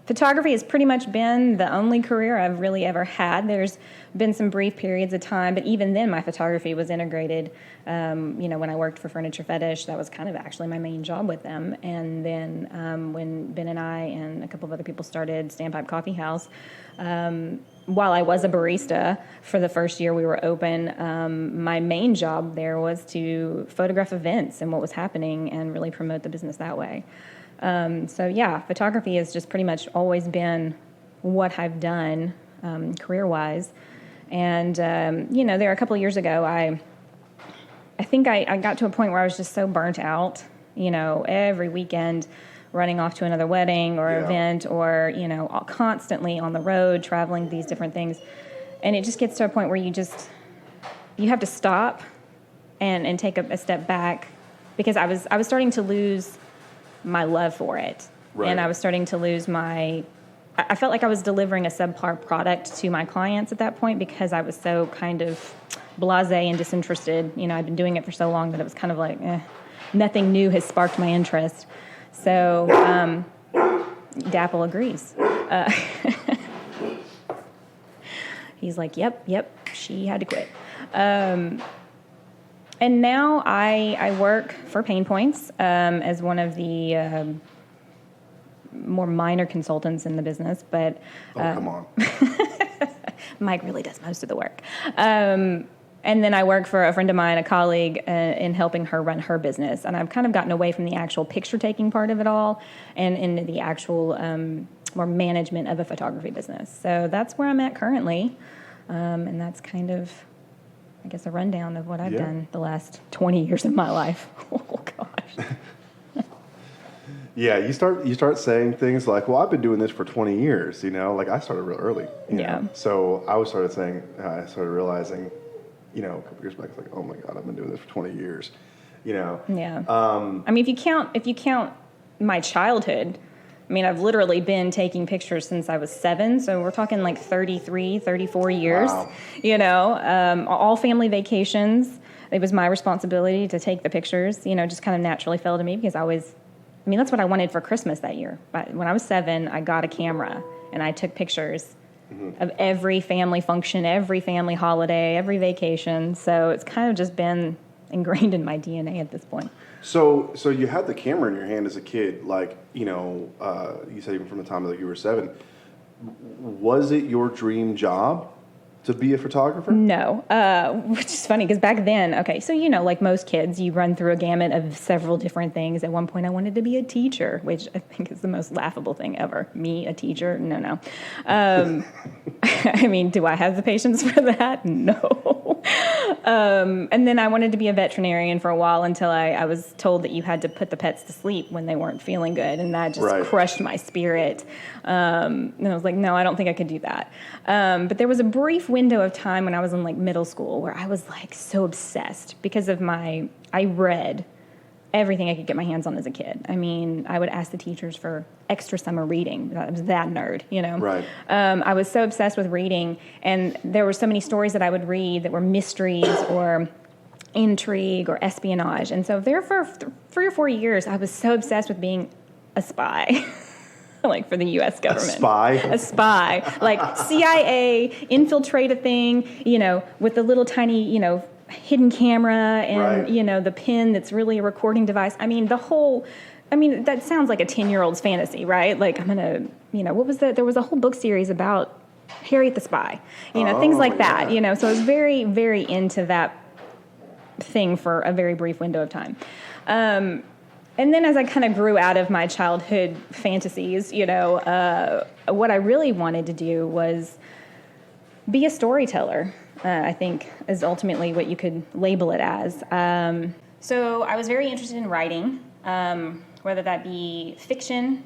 [SPEAKER 1] Photography has pretty much been the only career I've really ever had. There's been some brief periods of time, but even then my photography was integrated. When I worked for Furniture Fetish, that was kind of actually my main job with them. And then when Ben and I and a couple of other people started Standpipe Coffee House, while I was a barista for the first year we were open, my main job there was to photograph events and what was happening and really promote the business that way. Photography has just pretty much always been what I've done career-wise. And, there a couple of years ago, I think I got to a point where I was just so burnt out, every weekend running off to another wedding or event or, constantly on the road traveling these different things. And it just gets to a point where you have to stop and take a step back because I was starting to lose my love for it. Right. And I was starting to lose I felt like I was delivering a subpar product to my clients at that point because I was so kind of blasé and disinterested. I'd been doing it for so long that it was kind of like, nothing new has sparked my interest. So Dapple agrees. He's like, yep, she had to quit. And now I work for PaynePoints as one of the more minor consultants in the business. But
[SPEAKER 3] come on.
[SPEAKER 1] Mike really does most of the work. And then I work for a friend of mine, a colleague, in helping her run her business. And I've kind of gotten away from the actual picture-taking part of it all and into the actual more management of a photography business. So that's where I'm at currently. And that's kind of, I guess, a rundown of what I've done the last 20 years of my life. Oh, gosh.
[SPEAKER 3] Yeah, you start saying things like, well, I've been doing this for 20 years, like I started real early. You know? So I started realizing, a couple years back, it's like, oh my God, I've been doing this for 20 years, Yeah.
[SPEAKER 1] If you count my childhood, I've literally been taking pictures since I was 7. So we're talking like 33, 34 years,
[SPEAKER 3] Wow.
[SPEAKER 1] All family vacations. It was my responsibility to take the pictures, just kind of naturally fell to me because that's what I wanted for Christmas that year. But when I was 7, I got a camera and I took pictures of every family function, every family holiday, every vacation. So it's kind of just been ingrained in my DNA at this point.
[SPEAKER 3] So you had the camera in your hand as a kid, like, you said even from the time that you were 7. Was it your dream job to be a photographer?
[SPEAKER 1] No, which is funny because back then, so like most kids, you run through a gamut of several different things. At one point, I wanted to be a teacher, which I think is the most laughable thing ever. Me, a teacher? No. Do I have the patience for that? No. And then I wanted to be a veterinarian for a while until I was told that you had to put the pets to sleep when they weren't feeling good, and that just crushed my spirit. And I was like, no, I don't think I could do that. But there was a brief window of time when I was in like middle school where I was like so obsessed because of I read everything I could get my hands on as a kid. I would ask the teachers for extra summer reading. I was that nerd,
[SPEAKER 3] Right.
[SPEAKER 1] I was so obsessed with reading, and there were so many stories that I would read that were mysteries or intrigue or espionage. And so there for 3 or 4 years, I was so obsessed with being a spy. like for the U.S. government.
[SPEAKER 3] A spy,
[SPEAKER 1] like CIA infiltrate a thing, with the little tiny, hidden camera and
[SPEAKER 3] right.
[SPEAKER 1] The pin that's really a recording device. That sounds like a 10-year-old's fantasy, right? Like I'm gonna, what was that? There was a whole book series about Harriet the Spy, things like that. So I was very, very into that thing for a very brief window of time. And then as I kind of grew out of my childhood fantasies, what I really wanted to do was be a storyteller, I think is ultimately what you could label it as. So I was very interested in writing, whether that be fiction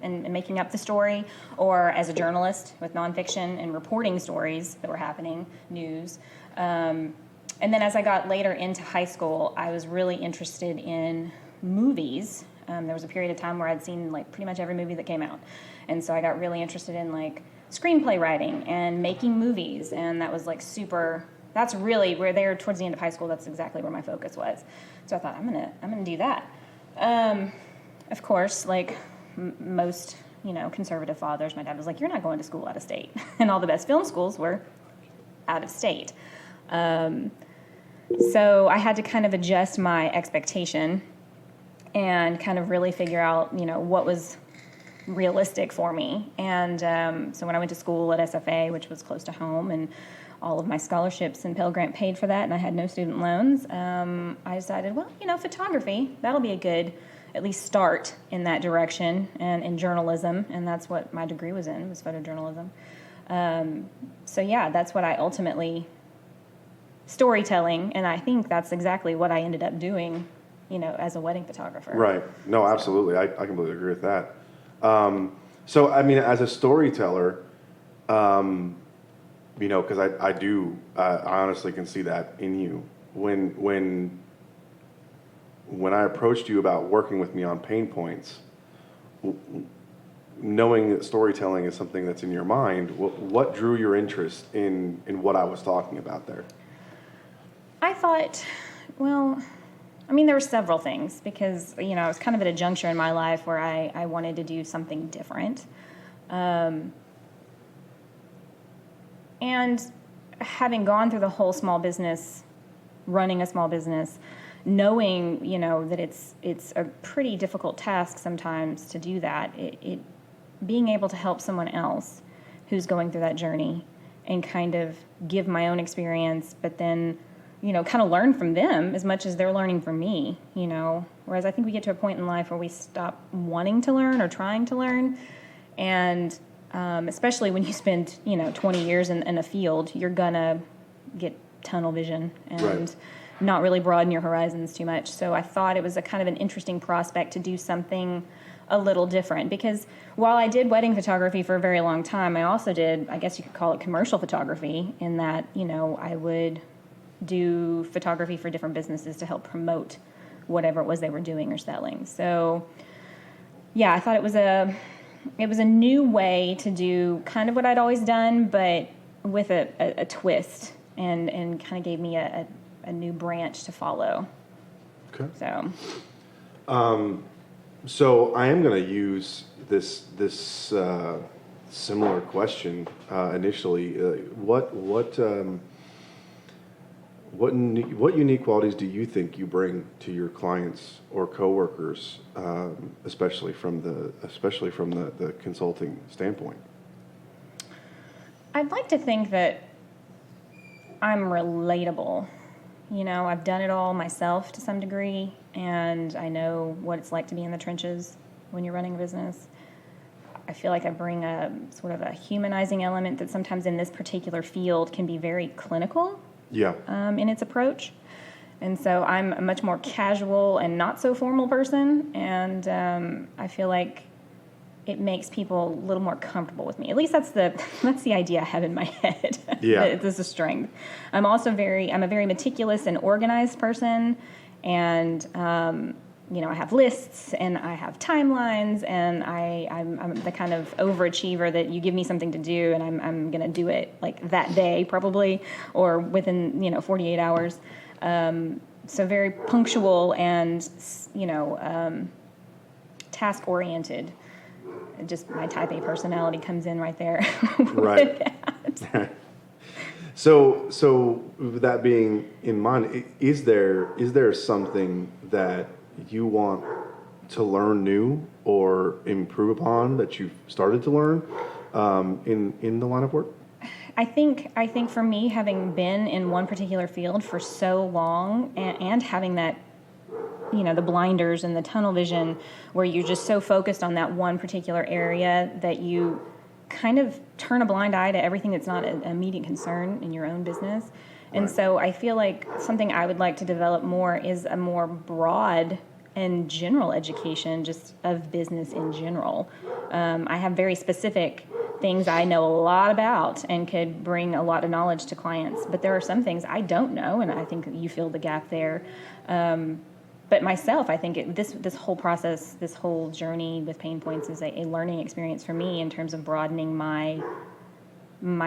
[SPEAKER 1] and making up the story, or as a journalist with nonfiction and reporting stories that were happening, news. And then as I got later into high school, I was really interested in movies. There was a period of time where I'd seen like pretty much every movie that came out. And so I got really interested in like screenplay writing and making movies. And that was like that's really where there towards the end of high school, that's exactly where my focus was. So I thought, I'm gonna do that. Of course, like most, conservative fathers, my dad was like, you're not going to school out of state. And all the best film schools were out of state. So I had to kind of adjust my expectation and kind of really figure out, what was realistic for me. And so when I went to school at SFA, which was close to home, and all of my scholarships and Pell Grant paid for that, and I had no student loans, I decided, well, photography, that'll be a good, at least start in that direction, and in journalism, and that's what my degree was in, was photojournalism. So yeah, that's what I ultimately, storytelling, and I think that's exactly what I ended up doing, as a wedding photographer.
[SPEAKER 3] Right. No, absolutely. I completely agree with that. So, as a storyteller, because I honestly can see that in you. When I approached you about working with me on PaynePoints, knowing that storytelling is something that's in your mind, what drew your interest in what I was talking about there?
[SPEAKER 1] I thought, there were several things because, I was kind of at a juncture in my life where I wanted to do something different. And having gone through the whole small business, running a small business, knowing, that it's a pretty difficult task sometimes to do that, it being able to help someone else who's going through that journey and kind of give my own experience, but then kind of learn from them as much as they're learning from me, whereas I think we get to a point in life where we stop wanting to learn or trying to learn. And especially when you spend, 20 years in a field, you're going to get tunnel vision and not really broaden your horizons too much. So I thought it was a kind of an interesting prospect to do something a little different, because while I did wedding photography for a very long time, I also did, I guess you could call it commercial photography, in that, I would do photography for different businesses to help promote whatever it was they were doing or selling. So yeah, I thought it was a new way to do kind of what I'd always done, but with a twist, and kind of gave me a new branch to follow.
[SPEAKER 3] Okay.
[SPEAKER 1] So
[SPEAKER 3] I am going to use this similar question initially. What unique qualities do you think you bring to your clients or coworkers, especially from the consulting standpoint?
[SPEAKER 1] I'd like to think that I'm relatable. I've done it all myself to some degree, and I know what it's like to be in the trenches when you're running a business. I feel like I bring a sort of a humanizing element that sometimes in this particular field can be very clinical.
[SPEAKER 3] Yeah.
[SPEAKER 1] In its approach. And so I'm a much more casual and not so formal person, and I feel like it makes people a little more comfortable with me. At least that's the idea I have in my head.
[SPEAKER 3] Yeah.
[SPEAKER 1] This is a strength. I'm a very meticulous and organized person, and I have lists and I have timelines, and I'm the kind of overachiever that you give me something to do and I'm going to do it like that day probably, or within 48 hours. So very punctual and task oriented. just my type A personality comes in right there.
[SPEAKER 3] Right. So with that being in mind, is there something that you want to learn new or improve upon that you've started to learn in the line of work?
[SPEAKER 1] I think for me, having been in one particular field for so long and having that, the blinders and the tunnel vision where you're just so focused on that one particular area that you kind of turn a blind eye to everything that's not an immediate concern in your own business. And
[SPEAKER 3] Right.
[SPEAKER 1] so I feel like something I would like to develop more is a more broad and general education just of business in general. I have very specific things I know a lot about and could bring a lot of knowledge to clients, but there are some things I don't know, and I think you fill the gap there. But myself, I think this whole process, this whole journey with PaynePoints is a learning experience for me in terms of broadening my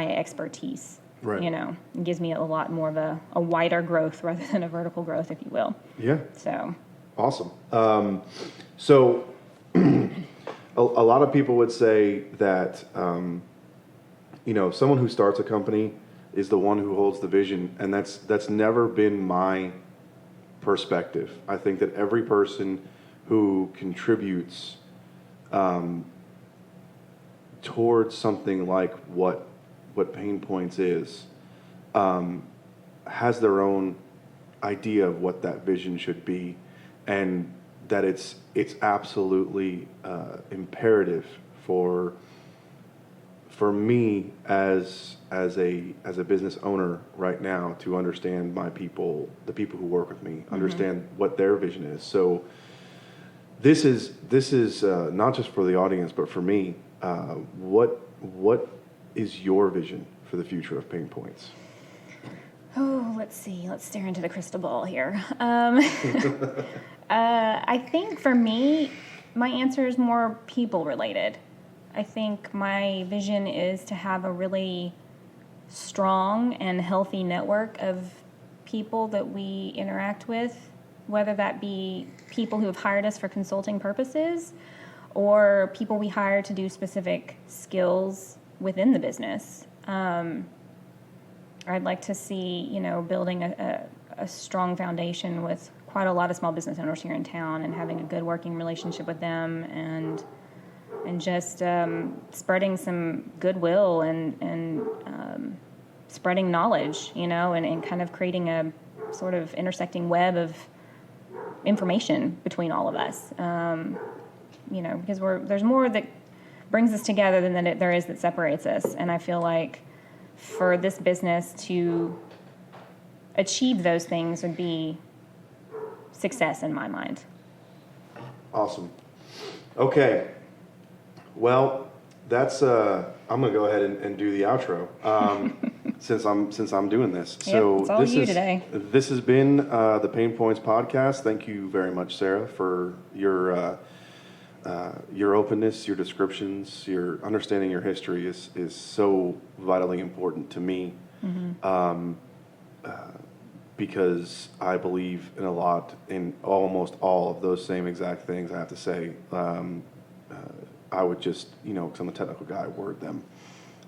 [SPEAKER 1] expertise.
[SPEAKER 3] Right.
[SPEAKER 1] It gives me a lot more of a wider growth rather than a vertical growth, if you will.
[SPEAKER 3] Yeah.
[SPEAKER 1] So.
[SPEAKER 3] Awesome. So a lot of people would say that, someone who starts a company is the one who holds the vision, and that's never been my perspective. I think that every person who contributes towards something like what PaynePoints is has their own idea of what that vision should be, and that it's absolutely imperative for me as a business owner right now to understand the people who work with me, understand what their vision is. So this is not just for the audience, but for me. What is your vision for the future of PaynePoints?
[SPEAKER 1] Oh, let's see. Let's stare into the crystal ball here. I think for me, my answer is more people related. I think my vision is to have a really strong and healthy network of people that we interact with, whether that be people who have hired us for consulting purposes or people we hire to do specific skills within the business. I'd like to see, building a strong foundation with quite a lot of small business owners here in town and having a good working relationship with them and just spreading some goodwill and spreading knowledge, and kind of creating a sort of intersecting web of information between all of us. Because there's more that brings us together than there is that separates us. And I feel like for this business to achieve those things would be success in my mind.
[SPEAKER 3] Awesome. Okay. Well, that's I'm gonna go ahead and do the outro since I'm doing this. So
[SPEAKER 1] it's all
[SPEAKER 3] this
[SPEAKER 1] you
[SPEAKER 3] is
[SPEAKER 1] today.
[SPEAKER 3] This has been the PaynePoints Podcast. Thank you very much, Sarah, for your openness, your descriptions, your understanding your history is so vitally important to me. Because I believe in almost all of those same exact things. I have to say, I would just, because I'm a technical guy, word them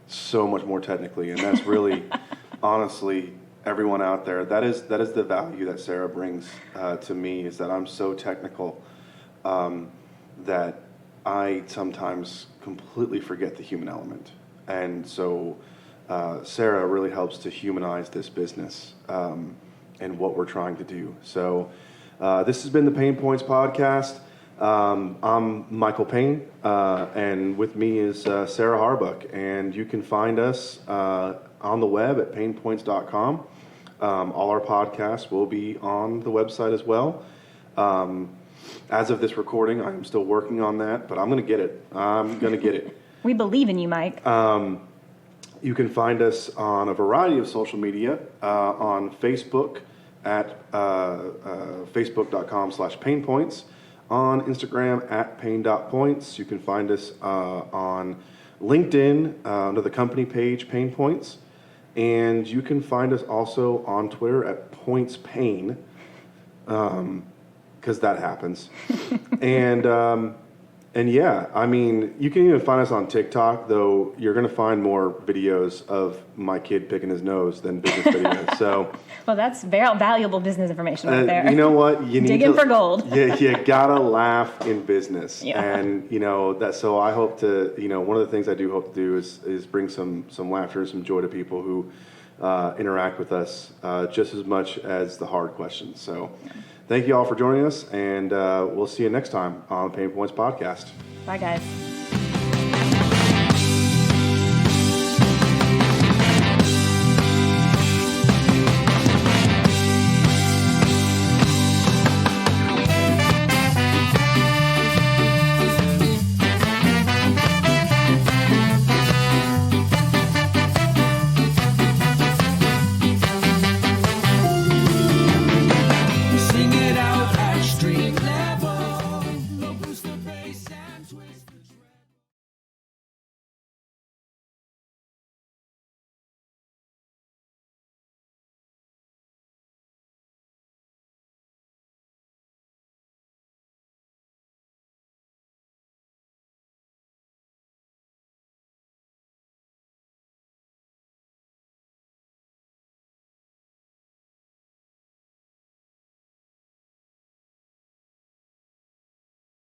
[SPEAKER 3] so much more technically, and that's really, honestly, everyone out there. That is the value that Sarah brings to me, is that I'm so technical that I sometimes completely forget the human element, and so Sarah really helps to humanize this business. And what we're trying to do. So this has been the PaynePoints Podcast. I'm Michael Payne, and with me is Sarah Harbuck, and you can find us on the web at PaynePoints.com. All our podcasts will be on the website as well. As of this recording, I'm still working on that, but I'm going to get it.
[SPEAKER 1] We believe in you, Mike.
[SPEAKER 3] You can find us on a variety of social media, on Facebook at facebook.com/PaynePoints, on Instagram at Payne.points. You can find us on LinkedIn under the company page PaynePoints, and you can find us also on Twitter at PointsPayne, because that happens. And And yeah, I mean, you can even find us on TikTok, though you're going to find more videos of my kid picking his nose than business videos. So,
[SPEAKER 1] well, that's very valuable business information right there.
[SPEAKER 3] You know what? You need
[SPEAKER 1] Digging for gold.
[SPEAKER 3] You gotta laugh in business.
[SPEAKER 1] Yeah.
[SPEAKER 3] And that. So I hope to, one of the things I do hope to do is bring some laughter, some joy to people who interact with us just as much as the hard questions. So. Thank you all for joining us, and we'll see you next time on the PaynePoints Podcast.
[SPEAKER 1] Bye, guys.